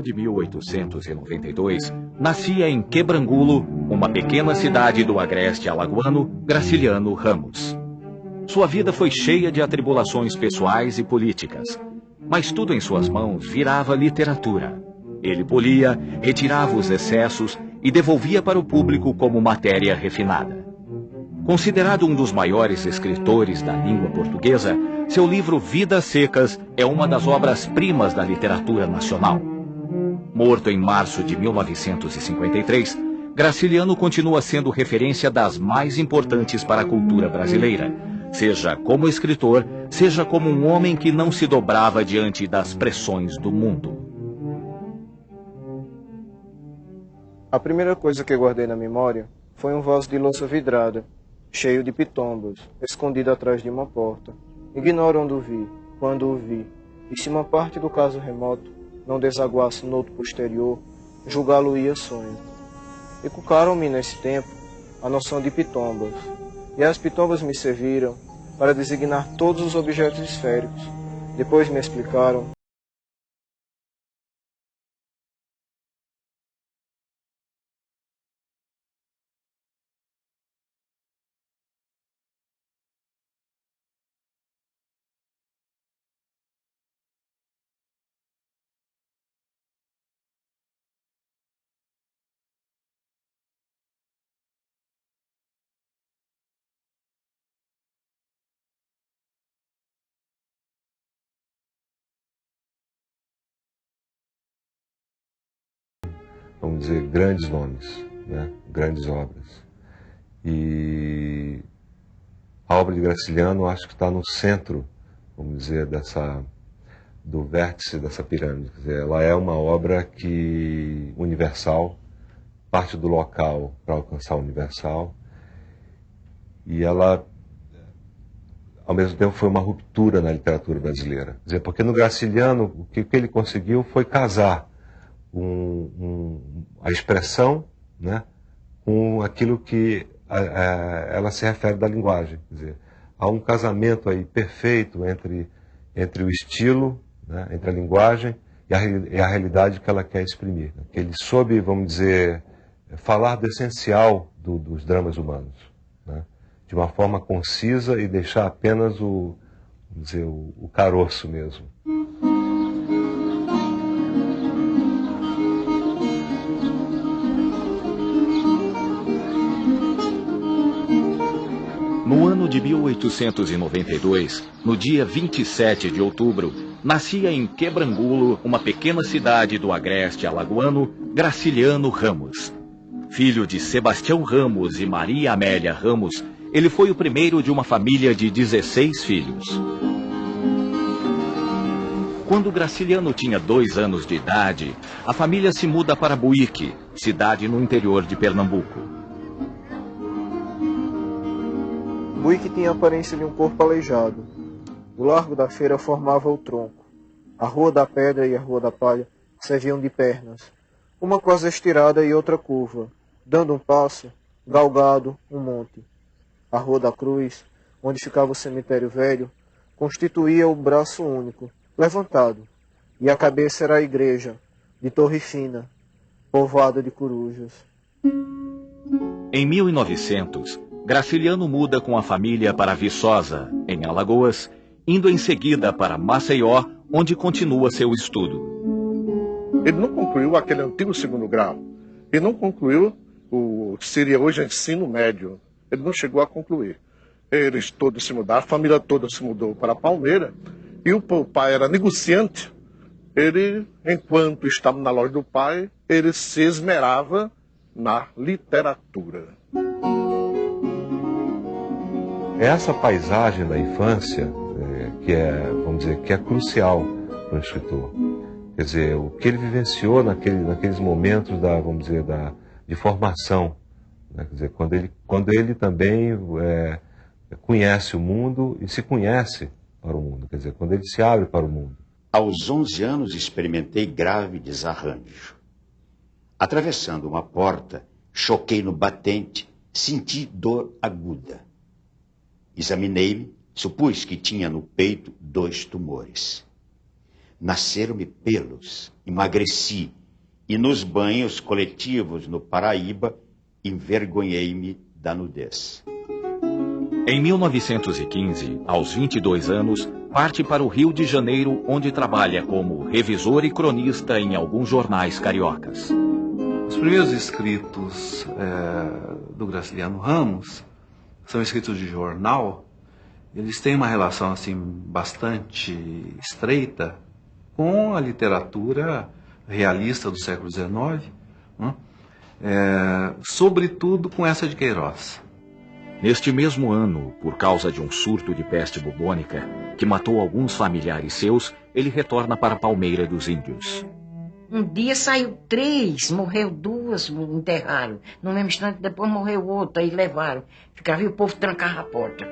de 1892, nascia em Quebrangulo, uma pequena cidade do agreste alagoano, Graciliano Ramos. Sua vida foi cheia de atribulações pessoais e políticas, mas tudo em suas mãos virava literatura. Ele polia, retirava os excessos e devolvia para o público como matéria refinada. Considerado um dos maiores escritores da língua portuguesa, seu livro Vidas Secas é uma das obras-primas da literatura nacional. Morto em março de 1953, Graciliano continua sendo referência das mais importantes para a cultura brasileira, seja como escritor, seja como um homem que não se dobrava diante das pressões do mundo. A primeira coisa que guardei na memória foi um vaso de louça vidrada, cheio de pitombas, escondido atrás de uma porta. Ignoro onde o vi, quando o vi, e se uma parte do caso remoto não desaguasse no outro posterior, julgá-lo-ia sonho. Inculcaram-me nesse tempo a noção de pitombas, e as pitombas me serviram para designar todos os objetos esféricos. Depois me explicaram vamos dizer, grandes nomes, né? Grandes obras. E a obra de Graciliano acho que está no centro, vamos dizer, do vértice dessa pirâmide. Quer dizer, ela é uma obra universal, parte do local para alcançar o universal, e ela, ao mesmo tempo, foi uma ruptura na literatura brasileira. Quer dizer, porque no Graciliano, o que ele conseguiu foi casar a expressão, né, com aquilo que ela se refere da linguagem. Quer dizer, há um casamento aí perfeito entre o estilo, né, entre a linguagem e a realidade que ela quer exprimir. Né? Que ele soube, vamos dizer, falar do essencial dos dramas humanos, né, de uma forma concisa e deixar apenas vamos dizer, o caroço mesmo. No ano de 1892, no dia 27 de outubro, nascia em Quebrangulo, uma pequena cidade do agreste alagoano, Graciliano Ramos. Filho de Sebastião Ramos e Maria Amélia Ramos, ele foi o primeiro de uma família de 16 filhos. Quando Graciliano tinha 2 anos de idade, a família se muda para Buíque, cidade no interior de Pernambuco. Buíque tinha a aparência de um corpo aleijado. O largo da feira formava o tronco. A Rua da Pedra e a Rua da Palha serviam de pernas, uma quase estirada e outra curva, dando um passo, galgado, um monte. A Rua da Cruz, onde ficava o cemitério velho, constituía o braço único, levantado, e a cabeça era a igreja, de torre fina, povoada de corujas. Em 1900, Graciliano muda com a família para Viçosa, em Alagoas, indo em seguida para Maceió, onde continua seu estudo. Ele não concluiu aquele antigo segundo grau. Ele não concluiu o que seria hoje ensino médio. Ele não chegou a concluir. Eles todos se mudaram, a família toda se mudou para Palmeira, e o pai era negociante. Ele, enquanto estava na loja do pai, ele se esmerava na literatura. Essa paisagem da infância, vamos dizer, que é crucial para o escritor. Quer dizer, o que ele vivenciou naqueles momentos vamos dizer, de formação. Né? Quer dizer, quando ele também conhece o mundo e se conhece para o mundo. Quer dizer, quando ele se abre para o mundo. Aos 11 anos experimentei grave desarranjo. Atravessando uma porta, choquei no batente, senti dor aguda. Examinei-me, supus que tinha no peito 2 tumores. nasceram-me pelos, emagreci, e nos banhos coletivos no Paraíba, envergonhei-me da nudez. Em 1915, aos 22 anos, parte para o Rio de Janeiro, onde trabalha como revisor e cronista em alguns jornais cariocas. Os primeiros escritos do Graciliano Ramos são escritos de jornal. Eles têm uma relação assim bastante estreita com a literatura realista do século XIX, né? Sobretudo com essa de Queiroz. Neste mesmo ano, por causa de um surto de peste bubônica que matou alguns familiares seus, ele retorna para Palmeira dos Índios. Um dia saiu 3, morreu 2, enterraram. No mesmo instante, depois morreu outro, aí levaram. Ficava e o povo trancava a porta.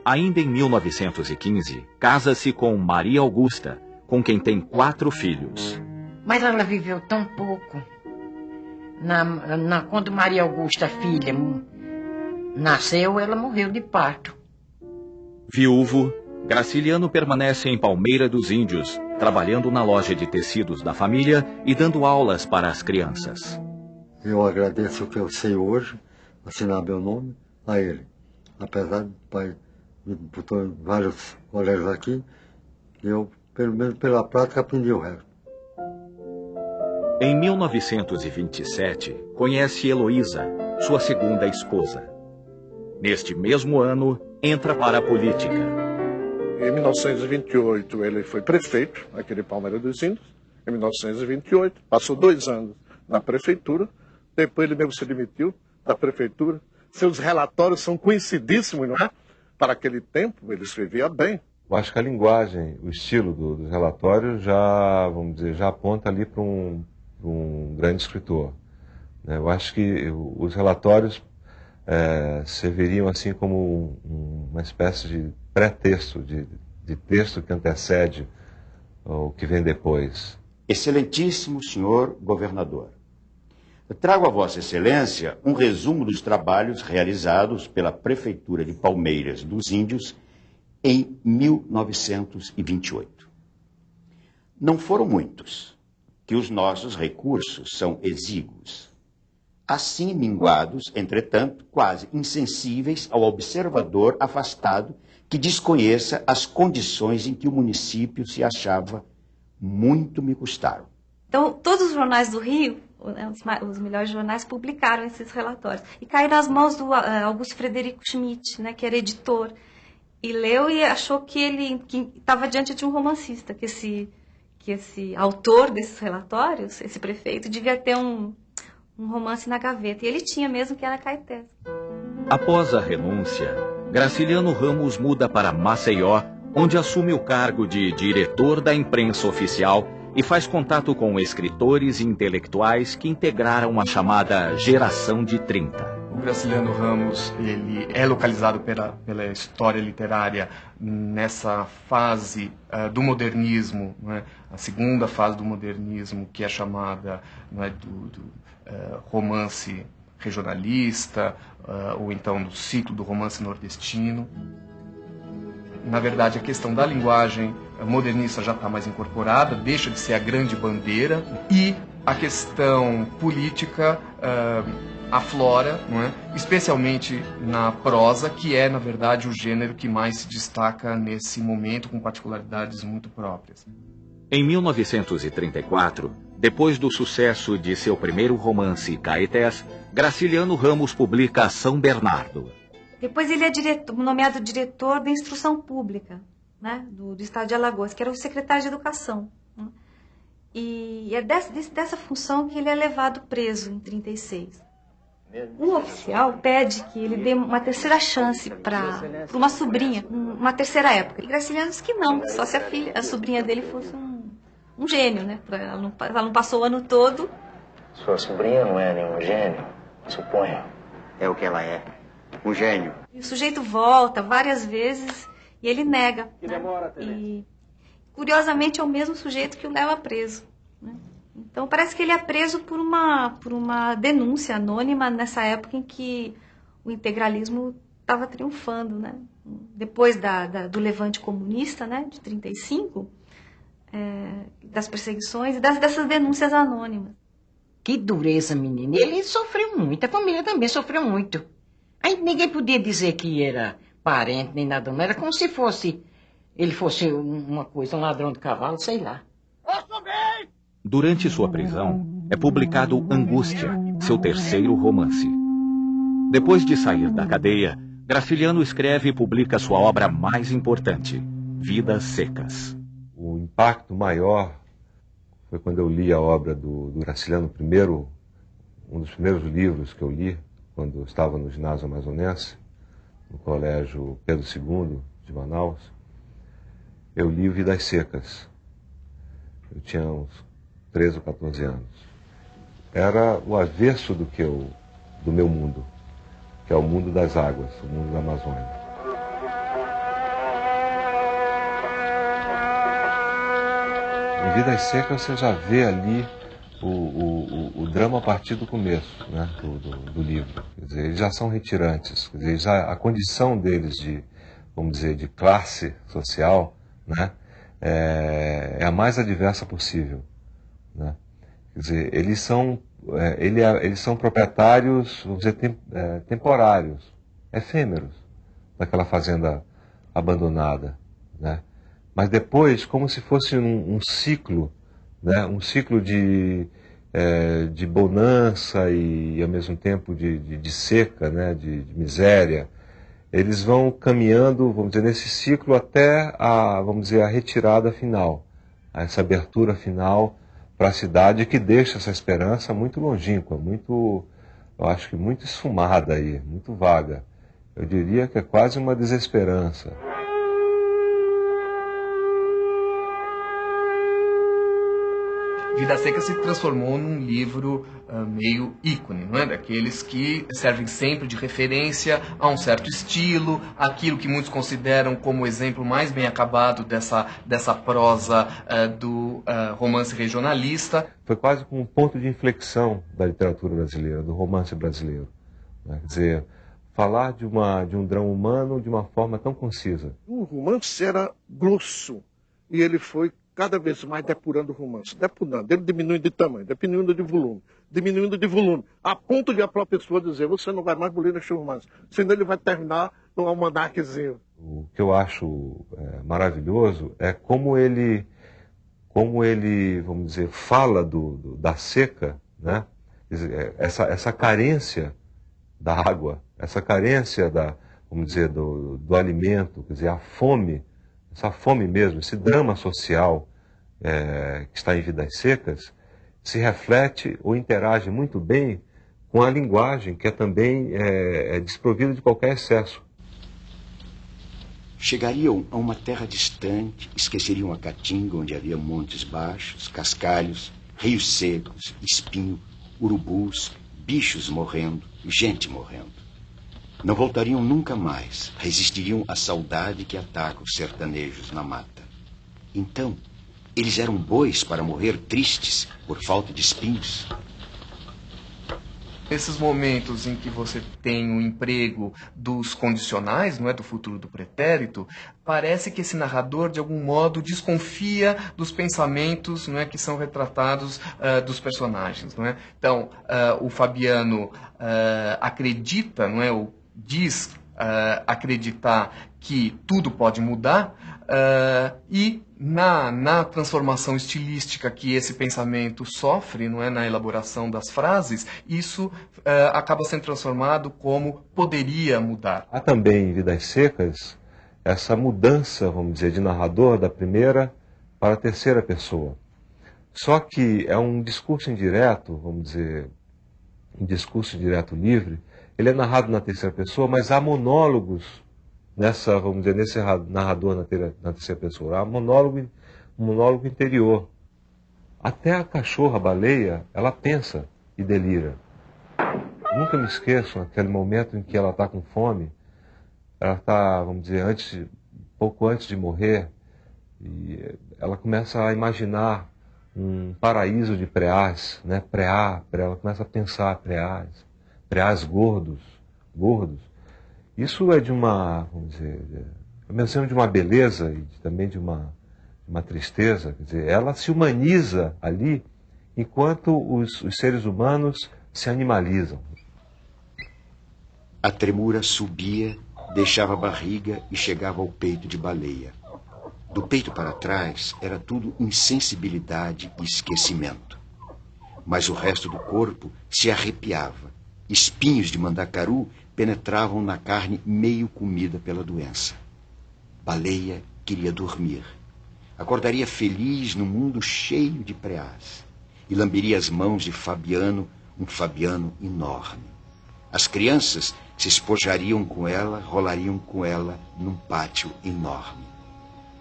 Ainda em 1915, casa-se com Maria Augusta, com quem tem 4 filhos. Mas ela viveu tão pouco. Quando Maria Augusta, filha, nasceu, ela morreu de parto. Viúvo, Graciliano permanece em Palmeira dos Índios, trabalhando na loja de tecidos da família e dando aulas para as crianças. Eu agradeço o que eu sei hoje, assinar meu nome a ele. Apesar do pai me botou em vários colégios aqui, eu, pelo menos pela prática, aprendi o resto. Em 1927, conhece Heloísa, sua segunda esposa. Neste mesmo ano, entra para a política. Em 1928, ele foi prefeito aqui de Palmeira dos Índios. Em 1928, passou 2 anos na prefeitura. Depois ele mesmo se demitiu da prefeitura. Seus relatórios são conhecidíssimos, não é? Para aquele tempo, ele escrevia bem. Eu acho que a linguagem, o estilo dos relatórios já, vamos dizer, já aponta ali para um grande escritor, né? Eu acho que os relatórios serviriam assim como uma espécie de pré-texto, de texto que antecede o que vem depois. Excelentíssimo senhor governador, trago a Vossa Excelência um resumo dos trabalhos realizados pela Prefeitura de Palmeiras dos Índios em 1928. Não foram muitos, que os nossos recursos são exíguos. Assim minguados, entretanto, quase insensíveis ao observador afastado que desconheça as condições em que o município se achava, muito me custaram. Então, todos os jornais do Rio, os melhores jornais, publicaram esses relatórios. E caíram nas mãos do Augusto Frederico Schmidt, né, que era editor. E leu e achou que ele estava diante de um romancista, que esse autor desses relatórios, esse prefeito, devia ter um romance na gaveta. E ele tinha mesmo, que era Caetés. Após a renúncia, Graciliano Ramos muda para Maceió, onde assume o cargo de diretor da imprensa oficial e faz contato com escritores e intelectuais que integraram a chamada Geração de 30. O Graciliano Ramos, ele é localizado pela história literária nessa fase do modernismo, não é? A segunda fase do modernismo, que é chamada, não é, do romance regionalista, ou então do ciclo do romance nordestino. Na verdade, a questão da linguagem modernista já está mais incorporada, deixa de ser a grande bandeira, e a questão política aflora, não é? Especialmente na prosa, que é, na verdade, o gênero que mais se destaca nesse momento, com particularidades muito próprias. Em 1934, depois do sucesso de seu primeiro romance, Caetés, Graciliano Ramos publica São Bernardo. Depois ele é nomeado diretor da Instrução Pública, né, do Estado de Alagoas, que era o secretário de Educação. Né? E é dessa função que ele é levado preso em 1936. Um oficial pede que ele dê uma terceira chance para uma sobrinha, uma terceira época. E Graciliano disse que não, só se a sobrinha dele fosse um gênio, né? Ela não passou o ano todo. Sua sobrinha não é nenhum gênio, suponho. É o que ela é, um gênio. E o sujeito volta várias vezes e ele nega. Né? E, curiosamente, é o mesmo sujeito que o leva preso. Né? Então, parece que ele é preso por uma denúncia anônima nessa época em que o integralismo estava triunfando. Né? Depois do levante comunista, né, de 1935, das perseguições e dessas denúncias anônimas. Que dureza, menina. Ele sofreu muito, a família também sofreu muito. Aí ninguém podia dizer que era parente nem nada, não. Era como se ele fosse uma coisa, um ladrão de cavalo, sei lá. Durante sua prisão, é publicado Angústia, seu terceiro romance. Depois de sair da cadeia, Graciliano escreve e publica sua obra mais importante, Vidas Secas. O impacto maior foi quando eu li a obra do Graciliano primeiro, um dos primeiros livros que eu li, quando eu estava no ginásio amazonense, no colégio Pedro II de Manaus. Eu li Vidas Secas. Eu tinha uns 13 ou 14 anos. Era o avesso do meu mundo, que é o mundo das águas, o mundo da Amazônia. Em Vidas Secas você já vê ali o drama a partir do começo, né, do livro. Quer dizer, eles já são retirantes, quer dizer, já a condição deles vamos dizer, de classe social, né, é a mais adversa possível, né? Quer dizer, eles são proprietários, vamos dizer, temporários, efêmeros, daquela fazenda abandonada, né? Mas depois, como se fosse um ciclo, né? Um ciclo de bonança e, ao mesmo tempo, de seca, né? De miséria. Eles vão caminhando, vamos dizer, nesse ciclo até vamos dizer, a retirada final, essa abertura final para a cidade, que deixa essa esperança muito longínqua, eu acho que muito esfumada aí, muito vaga. Eu diria que é quase uma desesperança. Vidas Secas se transformou num livro meio ícone, não é? Daqueles que servem sempre de referência a um certo estilo, aquilo que muitos consideram como o exemplo mais bem acabado dessa prosa do romance regionalista. Foi quase como um ponto de inflexão da literatura brasileira, do romance brasileiro, né? Quer dizer, falar de um drama humano de uma forma tão concisa. O romance era grosso e ele foi cada vez mais depurando o romance, depurando, ele diminuindo de tamanho, diminuindo de volume, a ponto de a própria pessoa dizer, você não vai mais ler neste romance, senão ele vai terminar num almanaquezinho. O que eu acho maravilhoso é como ele, vamos dizer, fala da seca, né? Essa carência da água, essa carência vamos dizer, do alimento, quer dizer, a fome, essa fome mesmo, esse drama social que está em Vidas Secas, se reflete ou interage muito bem com a linguagem, que também desprovida de qualquer excesso. Chegariam a uma terra distante, esqueceriam a caatinga, onde havia montes baixos, cascalhos, rios secos, espinho, urubus, bichos morrendo, gente morrendo. Não voltariam nunca mais, resistiriam à saudade que ataca os sertanejos na mata. Então, eles eram bois para morrer tristes por falta de espinhos. Nesses momentos em que você tem o emprego dos condicionais, não é, do futuro do pretérito, parece que esse narrador, de algum modo, desconfia dos pensamentos, não é, que são retratados dos personagens. Não é? Então, o Fabiano acredita, não é, ou diz acreditar que tudo pode mudar, e na transformação estilística que esse pensamento sofre, não é, na elaboração das frases, isso acaba sendo transformado como poderia mudar. Há também em Vidas Secas essa mudança, vamos dizer, de narrador da primeira para a terceira pessoa. Só que é um discurso indireto, vamos dizer, um discurso indireto livre. Ele é narrado na terceira pessoa, mas há monólogos vamos dizer, nesse narrador na terceira pessoa. Há um monólogo interior. Até a cachorra, a baleia, ela pensa e delira. Nunca me esqueço aquele momento em que ela está com fome. Ela está, vamos dizer, pouco antes de morrer, e ela começa a imaginar um paraíso de preás, né? Ela começa a pensar preás gordos. Isso é de uma, vamos dizer, de uma beleza e também de uma uma tristeza, quer dizer, ela se humaniza ali, enquanto os seres humanos se animalizam. A tremura subia, deixava a barriga e chegava ao peito de Baleia. Do peito para trás era tudo insensibilidade e esquecimento. Mas o resto do corpo se arrepiava. Espinhos de mandacaru penetravam na carne meio comida pela doença. Baleia queria dormir. Acordaria feliz num mundo cheio de preás. E lamberia as mãos de Fabiano, um Fabiano enorme. As crianças se espojariam com ela, rolariam com ela num pátio enorme.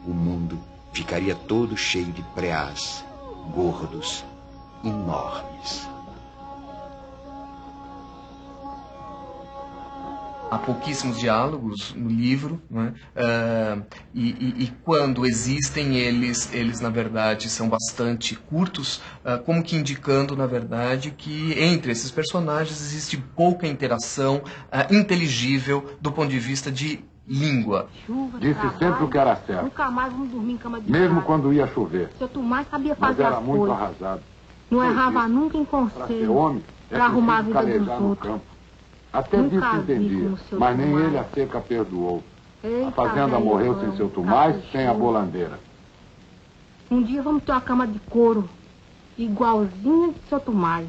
O mundo ficaria todo cheio de preás, gordos, enormes. Há pouquíssimos diálogos no livro, né? E quando existem, eles na verdade são bastante curtos, como que indicando na verdade que entre esses personagens existe pouca interação inteligível do ponto de vista de língua. Disse sempre o que era certo. Nunca mais vamos dormir em cama de Mesmo casa. quando ia chover. Seu Tomás sabia Mas fazer era as muito coisas. arrasado. Não errava nunca em Para ser conselho. homem, Para arrumar a preciso vida dos calejar no outros. campo. Até Nunca disso vi entendia, como seu mas nem Tomás. ele a seca perdoou. Eita, A fazenda velho, morreu sem seu Tomás, sem a bolandeira. Um dia vamos ter uma cama de couro igualzinha de seu Tomás.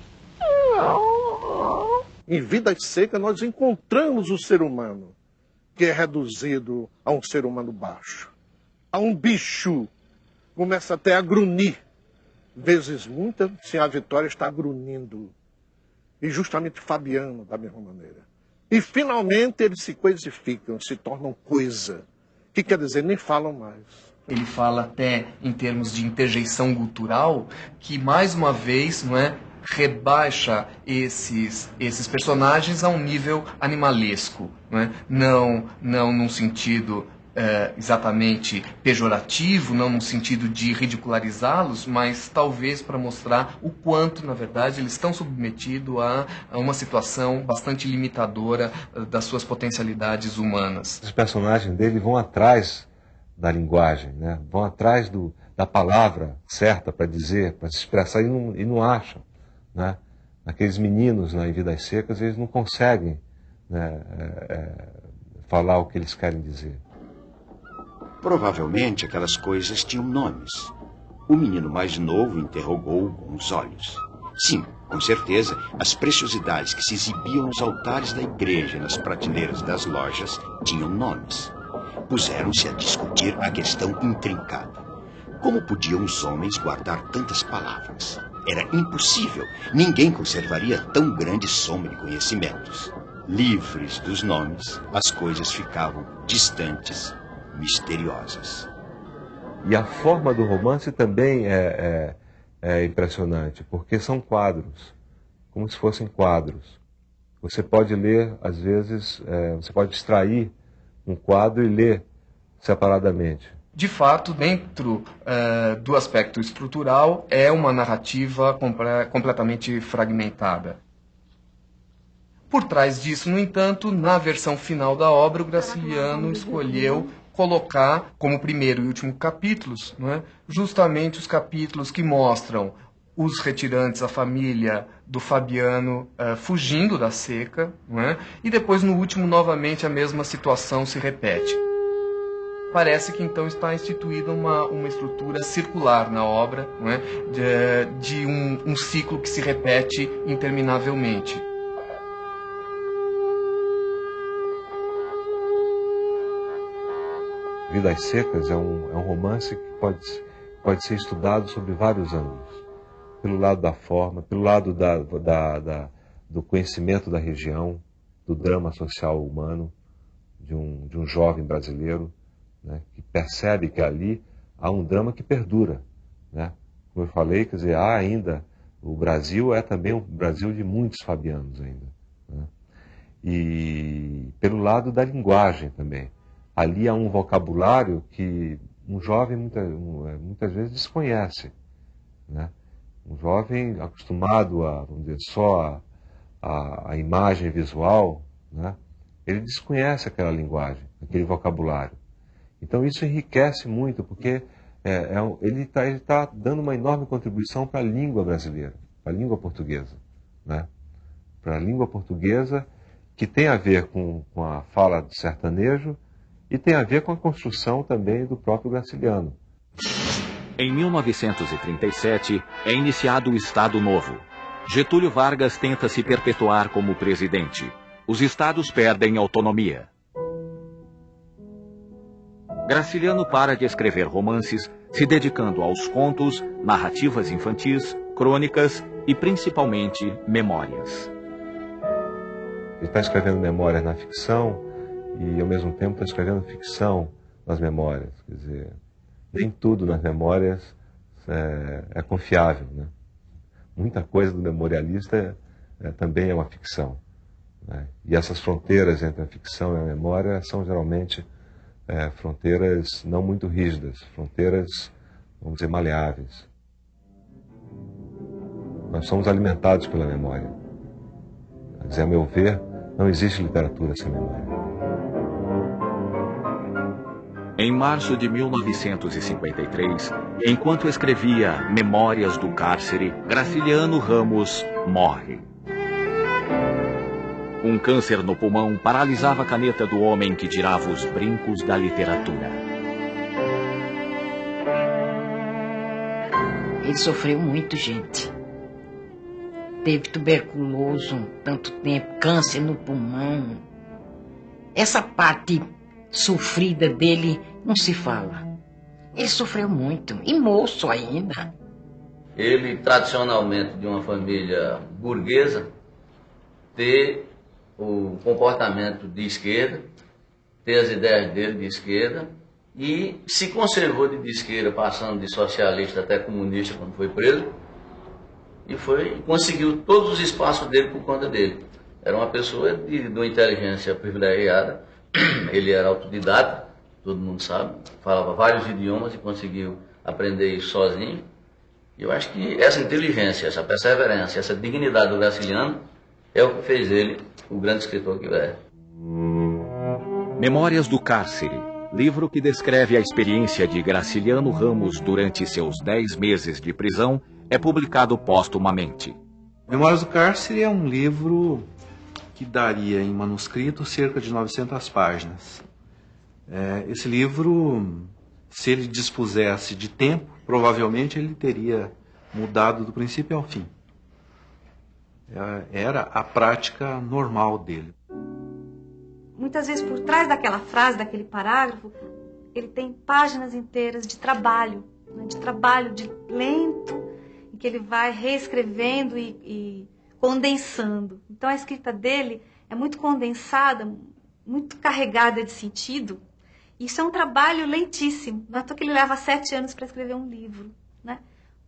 Em Vidas Secas nós encontramos o ser humano, que é reduzido a um ser humano baixo, a um bicho. Começa até a grunir. Vezes muitas, sim, a Vitória está grunindo. E justamente Fabiano, da mesma maneira. E finalmente eles se coisificam, se tornam coisa. Que quer dizer, nem falam mais. Ele fala até em termos de interjeição gutural, que mais uma vez, não é, rebaixa esses personagens a um nível animalesco, não é? Não num sentido exatamente pejorativo, não no sentido de ridicularizá-los, mas talvez para mostrar o quanto, na verdade, eles estão submetidos a uma situação bastante limitadora das suas potencialidades humanas. Os personagens dele vão atrás da linguagem, né? Vão atrás da palavra certa para dizer, para se expressar, e não acham. Né? Aqueles meninos em Vidas Secas, eles não conseguem, né, falar o que eles querem dizer. Provavelmente aquelas coisas tinham nomes. O menino mais novo interrogou com os olhos. Sim, com certeza, as preciosidades que se exibiam nos altares da igreja e nas prateleiras das lojas tinham nomes. Puseram-se a discutir a questão intrincada. Como podiam os homens guardar tantas palavras? Era impossível. Ninguém conservaria tão grande soma de conhecimentos. Livres dos nomes, as coisas ficavam distantes, misteriosas. E a forma do romance também é impressionante, porque são quadros, como se fossem quadros. Você pode ler, às vezes, você pode extrair um quadro e ler separadamente. De fato, dentro do aspecto estrutural, é uma narrativa completamente fragmentada. Por trás disso, no entanto, na versão final da obra, o Graciliano escolheu colocar como primeiro e último capítulos, não é, justamente os capítulos que mostram os retirantes, a família do Fabiano fugindo da seca, não é, e depois no último novamente a mesma situação se repete. Parece que então está instituída uma estrutura circular na obra, não é, de um ciclo que se repete interminavelmente. Vidas Secas é um romance que pode ser estudado sobre vários ângulos. Pelo lado da forma, pelo lado do conhecimento da região, do drama social humano, de um jovem brasileiro, né, que percebe que ali há um drama que perdura. Né? Como eu falei, quer dizer, há ainda, o Brasil é também um Brasil de muitos fabianos ainda. Né? E pelo lado da linguagem também. Ali há um vocabulário que um jovem muitas vezes desconhece. Né? Um jovem acostumado vamos dizer, só a imagem visual, né? Ele desconhece aquela linguagem, aquele vocabulário. Então isso enriquece muito, porque ele está dando uma enorme contribuição para a língua brasileira, para a língua portuguesa, né? Para a língua portuguesa, que tem a ver com a fala do sertanejo e tem a ver com a construção também do próprio Graciliano. Em 1937, é iniciado o Estado Novo. Getúlio Vargas tenta se perpetuar como presidente. Os estados perdem autonomia. Graciliano para de escrever romances, se dedicando aos contos, narrativas infantis, crônicas e, principalmente, memórias. Ele está escrevendo memórias na ficção e, ao mesmo tempo, está escrevendo ficção nas memórias. Quer dizer, nem tudo nas memórias é confiável, né? Muita coisa do memorialista também é uma ficção, né? E essas fronteiras entre a ficção e a memória são geralmente fronteiras não muito rígidas, fronteiras, vamos dizer, maleáveis. Nós somos alimentados pela memória. Quer dizer, a meu ver, não existe literatura sem memória. Em março de 1953, enquanto escrevia Memórias do Cárcere, Graciliano Ramos morre. Um câncer no pulmão paralisava a caneta do homem que tirava os brincos da literatura. Ele sofreu muito, gente. Teve tuberculose tanto tempo, câncer no pulmão. Essa parte sofrida dele não se fala. Ele sofreu muito, e moço ainda. Ele, tradicionalmente, de uma família burguesa, ter o comportamento de esquerda, ter as ideias dele de esquerda, e se conservou de esquerda, passando de socialista até comunista quando foi preso, e conseguiu todos os espaços dele por conta dele. Era uma pessoa de uma inteligência privilegiada, ele era autodidata, todo mundo sabe, falava vários idiomas e conseguiu aprender isso sozinho. E eu acho que essa inteligência, essa perseverança, essa dignidade do Graciliano é o que fez ele o grande escritor que é. Memórias do Cárcere, livro que descreve a experiência de Graciliano Ramos durante seus 10 meses de prisão, é publicado póstumamente. Memórias do Cárcere é um livro que daria em manuscrito cerca de 900 páginas. Esse livro, se ele dispusesse de tempo, provavelmente ele teria mudado do princípio ao fim. Era a prática normal dele. Muitas vezes por trás daquela frase, daquele parágrafo, ele tem páginas inteiras de trabalho, né, de lento, em que ele vai reescrevendo e condensando. Então a escrita dele é muito condensada, muito carregada de sentido. Isso é um trabalho lentíssimo. Não é à toa que ele leva 7 anos para escrever um livro, né?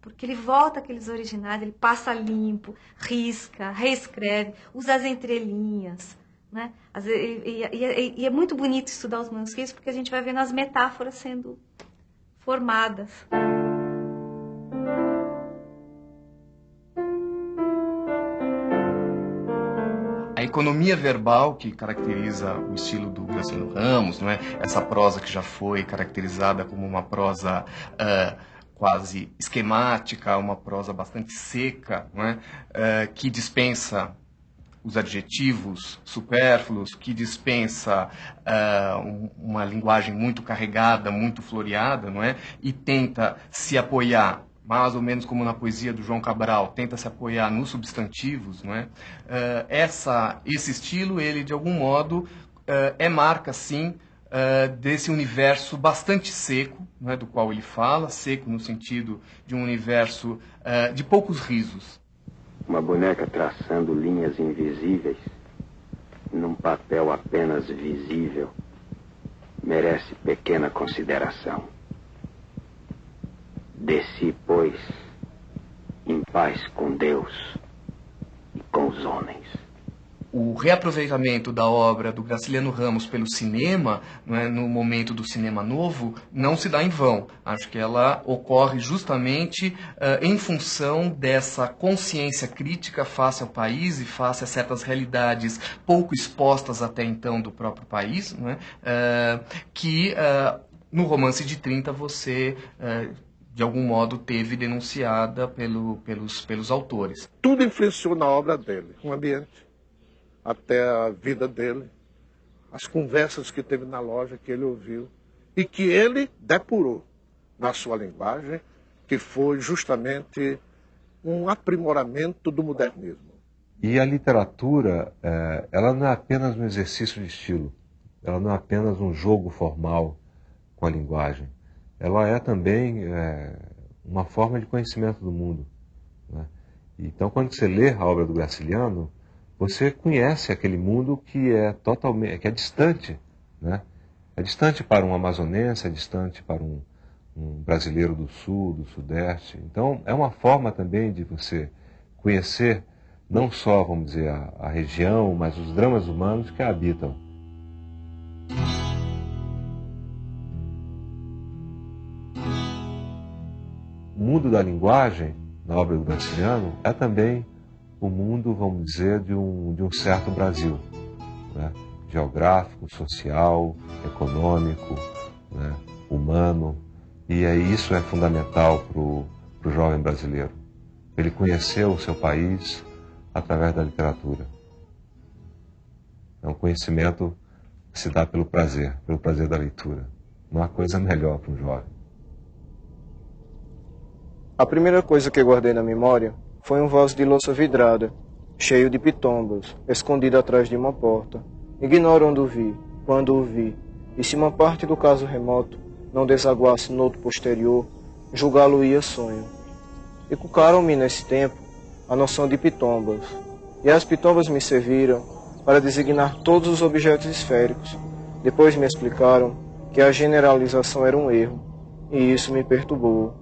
Porque ele volta àqueles originais, ele passa limpo, risca, reescreve, usa as entrelinhas, né? E é muito bonito estudar os manuscritos, porque a gente vai vendo as metáforas sendo formadas. A economia verbal que caracteriza o estilo do Graciliano Ramos, não é? Essa prosa que já foi caracterizada como uma prosa quase esquemática, uma prosa bastante seca, não é? Que dispensa os adjetivos supérfluos, que dispensa uma linguagem muito carregada, muito floreada, não é? E tenta se apoiar, mais ou menos como na poesia do João Cabral, tenta se apoiar nos substantivos, não é? Esse estilo, ele de algum modo é marca, sim, desse universo bastante seco, não é, do qual ele fala, seco no sentido de um universo de poucos risos. Uma boneca traçando linhas invisíveis num papel apenas visível merece pequena consideração. Desci, pois, em paz com Deus e com os homens. O reaproveitamento da obra do Graciliano Ramos pelo cinema, não é, no momento do cinema novo, não se dá em vão. Acho que ela ocorre justamente em função dessa consciência crítica face ao país e face a certas realidades pouco expostas até então do próprio país, não é, que no Romance de 30 você, de algum modo, teve denunciada pelos autores. Tudo influenciou na obra dele, o ambiente, até a vida dele, as conversas que teve na loja, que ele ouviu, e que ele depurou na sua linguagem, que foi justamente um aprimoramento do modernismo. E a literatura, ela não é apenas um exercício de estilo, ela não é apenas um jogo formal com a linguagem, ela é também uma forma de conhecimento do mundo, né? Então, quando você lê a obra do Graciliano, você conhece aquele mundo que é totalmente, distante, né? É distante para um amazonense, é distante para um brasileiro do sul, do sudeste. Então, é uma forma também de você conhecer não só, vamos dizer, a região, mas os dramas humanos que a habitam. O mundo da linguagem, na obra do Graciliano, é também o mundo, vamos dizer, de um certo Brasil, né? Geográfico, social, econômico, né? Humano. E aí isso é fundamental para o jovem brasileiro. Ele conheceu o seu país através da literatura. É um conhecimento que se dá pelo prazer da leitura. Não há coisa melhor para um jovem. A primeira coisa que guardei na memória foi um vaso de louça vidrada, cheio de pitombas, escondido atrás de uma porta. Ignoro onde o vi, quando o vi, e se uma parte do caso remoto não desaguasse no outro posterior, julgá-lo-ia sonho. Inculcaram-me nesse tempo a noção de pitombas, e as pitombas me serviram para designar todos os objetos esféricos. Depois me explicaram que a generalização era um erro, e isso me perturbou.